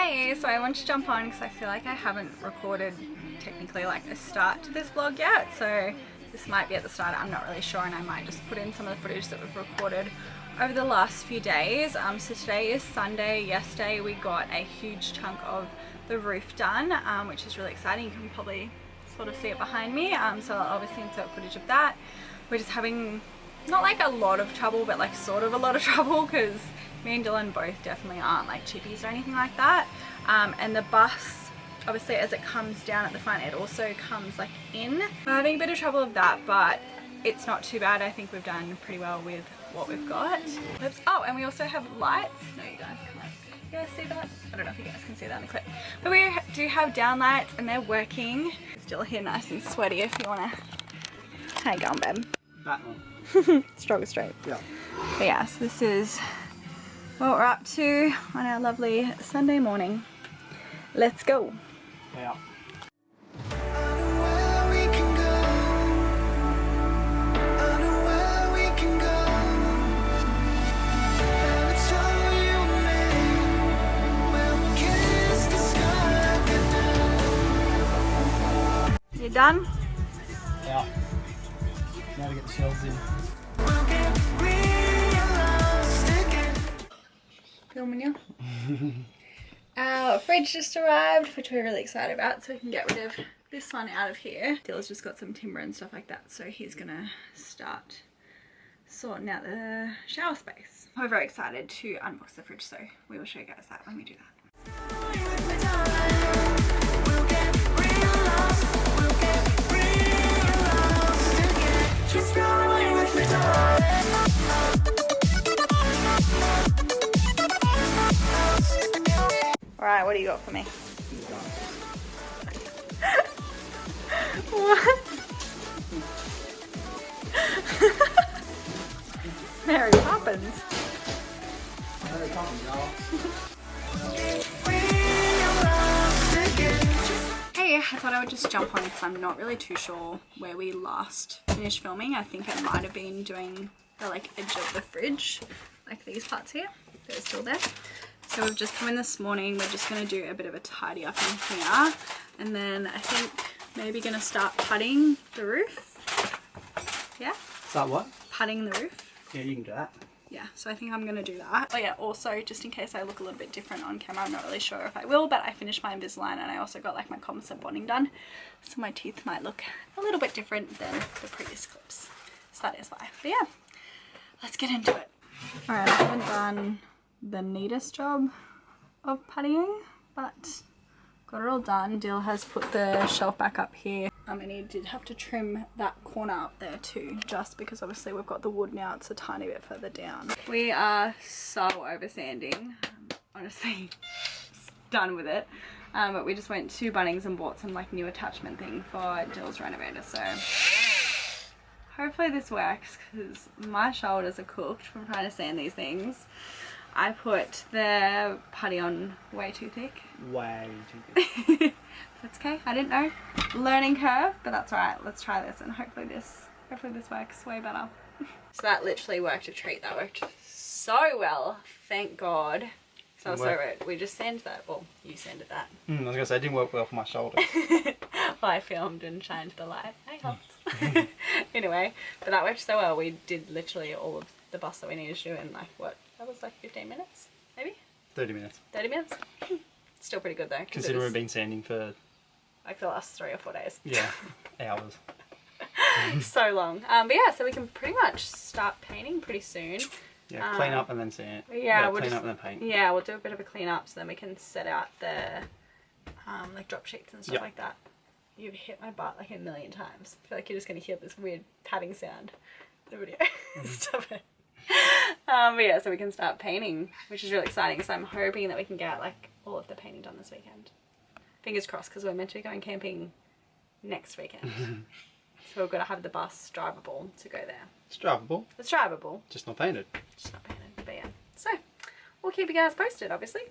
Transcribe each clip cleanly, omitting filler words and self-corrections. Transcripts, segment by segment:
Hey, so I wanted to jump on because I feel like I haven't recorded technically like a start to this vlog yet, so this might be at the start, I'm not really sure, and I might just put in some of the footage that we've recorded over the last few days. So today is Sunday. Yesterday we got a huge chunk of the roof done, which is really exciting. You can probably sort of see it behind me, so I'll obviously insert footage of that. We're just having not like a lot of trouble, but like sort of a lot of trouble, because me and Dylan both definitely aren't like chippies or anything like that. And the bus, obviously as it comes down at the front, it also comes like in. We're having a bit of trouble with that, but it's not too bad. I think we've done pretty well with what we've got. Oh, and we also have lights. No, you guys, come on. You guys see that? I don't know if you guys can see that in the clip. But we do have down lights and they're working. Still here nice and sweaty if you wanna. How you going, babe? That one. Straight. Yeah. But yeah, so this is what we're up to on our lovely Sunday morning. Let's go. Yeah. You done? Yeah. Now to get the shelves in. Filming you. Our fridge just arrived, which we're really excited about, so we can get rid of this one out of here. Dylan's just got some timber and stuff like that, so he's gonna start sorting out the shower space. We're very excited to unbox the fridge, so we will show you guys that when we do that. Alright, what do you got for me? What? Mary Poppins. Mary Poppins, y'all. Hey, I thought I would just jump on because I'm not really too sure where we last finished filming. I think it might have been doing the like edge of the fridge, like these parts here. They're still there. So we've just come in this morning. We're just going to do a bit of a tidy up in here, and then I think maybe going to start putting the roof. Yeah? Start what? Putting the roof. Yeah, you can do that. Yeah, so I think I'm going to do that. Oh yeah, also just in case I look a little bit different on camera, I'm not really sure if I will, but I finished my Invisalign and I also got like my composite bonding done. So my teeth might look a little bit different than the previous clips. So that is why. But yeah, let's get into it. Alright, I haven't done the neatest job of puttying, but got it all done. Dill has put the shelf back up here. And he did have to trim that corner up there too, just because obviously we've got the wood now, it's a tiny bit further down. We are so over sanding, honestly done with it. But we just went to Bunnings and bought some like new attachment thing for Dill's Renovator, so hopefully this works, because my shoulders are cooked from trying to sand these things. I put the putty on way too thick. Way too thick. That's okay, I didn't know. Learning curve, but that's alright. Let's try this and hopefully this works way better. So that literally worked a treat. That worked so well, thank God. So we just sanded that. Well, you sanded that. I was gonna say it didn't work well for my shoulder. Well, I filmed and shined the light. I helped. Anyway, but that worked so well. We did literally all of the bus that we needed to do in like what? That was like 15 minutes, maybe? 30 minutes. 30 minutes? Still pretty good though. Considering we've been sanding for like the last 3 or 4 days. Yeah, hours. So long. But yeah, so we can pretty much start painting pretty soon. Yeah, clean up and then sand. Yeah, we'll clean up and then paint. Yeah, we'll do a bit of a clean up so then we can set out the like drop sheets and stuff like that. You've hit my butt like a million times. I feel like you're just going to hear this weird patting sound in the video. Stop it. But yeah, so we can start painting, which is really exciting. So I'm hoping that we can get like all of the painting done this weekend. Fingers crossed, because we're meant to be going camping next weekend. So we've got to have the bus drivable to go there. It's drivable. It's drivable. Just not painted. Just not painted, but yeah. So we'll keep you guys posted, obviously.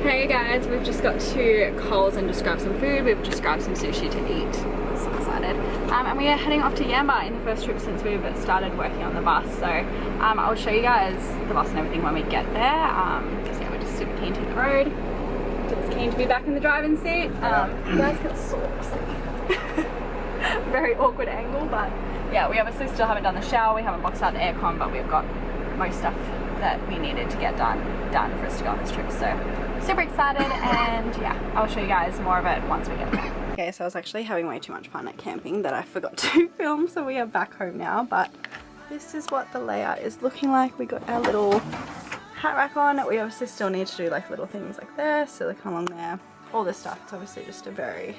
Hey guys, we've just got to Coles and just grabbed some food. We've just grabbed some sushi to eat. So excited. And we are heading off to Yamba in the first trip since we've started working on the bus. So I'll show you guys the bus and everything when we get there. Because yeah, we're just super keen to hit the road. Just keen to be back in the driving seat. You guys can sort of see. Very awkward angle, but yeah, we obviously still haven't done the shower. We haven't boxed out the aircon, but we've got most stuff that we needed to get done for us to go on this trip. So super excited, and yeah, I'll show you guys more of it once we get there. Okay, so I was actually having way too much fun at camping that I forgot to film, so we are back home now, but this is what the layout is looking like. We got our little hat rack on. We obviously still need to do like little things like this, silicone along there, all this stuff. It's obviously just a very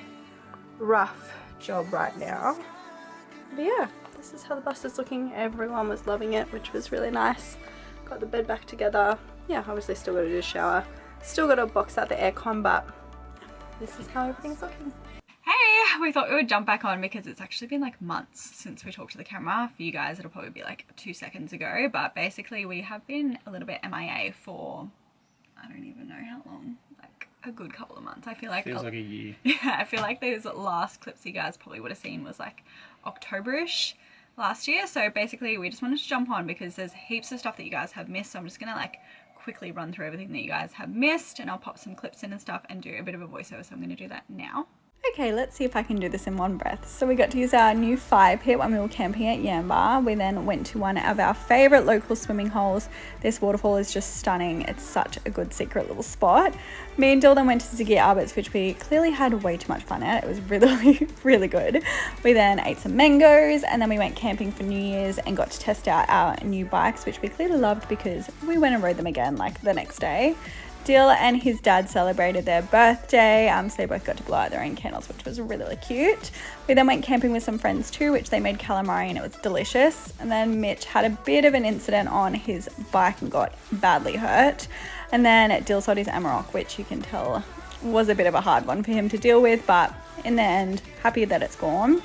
rough job right now. But yeah, this is how the bus is looking. Everyone was loving it, which was really nice. Got the bed back together. Yeah, obviously still got to do a shower. Still got to box out the aircon, but this is how everything's looking. Hey, we thought we would jump back on because it's actually been like months since we talked to the camera. For you guys, it'll probably be like 2 seconds ago, but basically we have been a little bit MIA for, I don't even know how long, like a good couple of months. I feel like feels like a year. Yeah, I feel like those last clips you guys probably would have seen was like October-ish last year. So basically we just wanted to jump on because there's heaps of stuff that you guys have missed, so I'm just gonna like quickly run through everything that you guys have missed, and I'll pop some clips in and stuff and do a bit of a voiceover, so I'm going to do that now. Okay, let's see if I can do this in one breath. So we got to use our new fire pit when we were camping at Yamba. We then went to one of our favourite local swimming holes. This waterfall is just stunning. It's such a good secret little spot. Me and Dill then went to Ziggy Albert's, which we clearly had way too much fun at. It was really, really good. We then ate some mangoes, and then we went camping for New Year's and got to test out our new bikes, which we clearly loved because we went and rode them again like the next day. Dill and his dad celebrated their birthday, so they both got to blow out their own candles, which was really, really cute. We then went camping with some friends too, which they made calamari, and it was delicious. And then Mitch had a bit of an incident on his bike and got badly hurt. And then Dill sold his Amarok, which you can tell was a bit of a hard one for him to deal with, but in the end, happy that it's gone.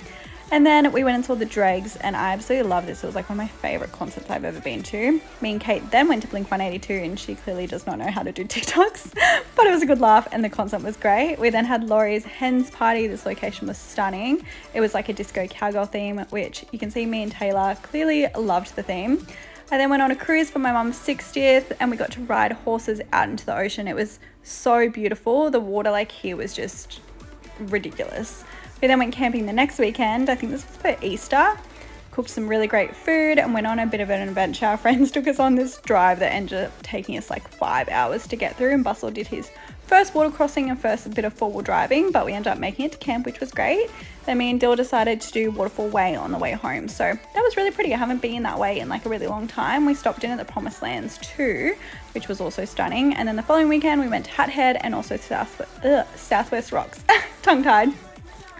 And then we went and saw the Dregs, and I absolutely love this. It was like one of my favourite concerts I've ever been to. Me and Kate then went to Blink-182, and she clearly does not know how to do TikToks, but it was a good laugh and the concert was great. We then had Laurie's Hens Party. This location was stunning. It was like a disco cowgirl theme, which you can see me and Taylor clearly loved the theme. I then went on a cruise for my mum's 60th, and we got to ride horses out into the ocean. It was so beautiful. The water like here was just ridiculous. We then went camping the next weekend. I think this was for Easter. Cooked some really great food and went on a bit of an adventure. Our friends took us on this drive that ended up taking us like 5 hours to get through, and Bustle did his first water crossing and first bit of four-wheel driving, but we ended up making it to camp, which was great. Then me and Dill decided to do Waterfall Way on the way home, so that was really pretty. I haven't been that way in like a really long time. We stopped in at the Promised Lands too, which was also stunning. And then the following weekend we went to Hat Head and also Southwest Rocks. Tongue-tied.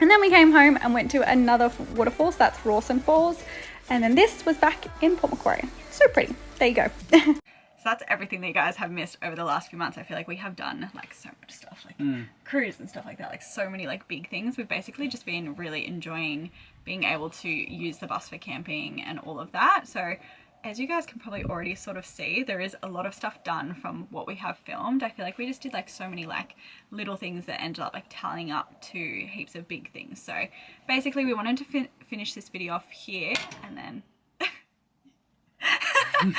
And then we came home and went to another waterfall, so that's Rawson Falls. And then this was back in Port Macquarie. So pretty. There you go. So that's everything that you guys have missed over the last few months. I feel like we have done like so much stuff, like cruise and stuff like that, like so many like big things. We've basically just been really enjoying being able to use the bus for camping and all of that. So as you guys can probably already sort of see, there is a lot of stuff done from what we have filmed. I feel like we just did like so many like little things that ended up like tallying up to heaps of big things. So basically we wanted to finish this video off here, and then and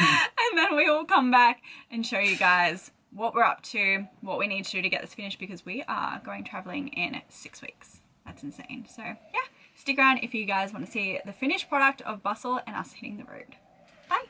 then we will come back and show you guys what we're up to, what we need to do to get this finished, because we are going traveling in 6 weeks. That's insane. So yeah, stick around if you guys want to see the finished product of Bustle and us hitting the road. Bye.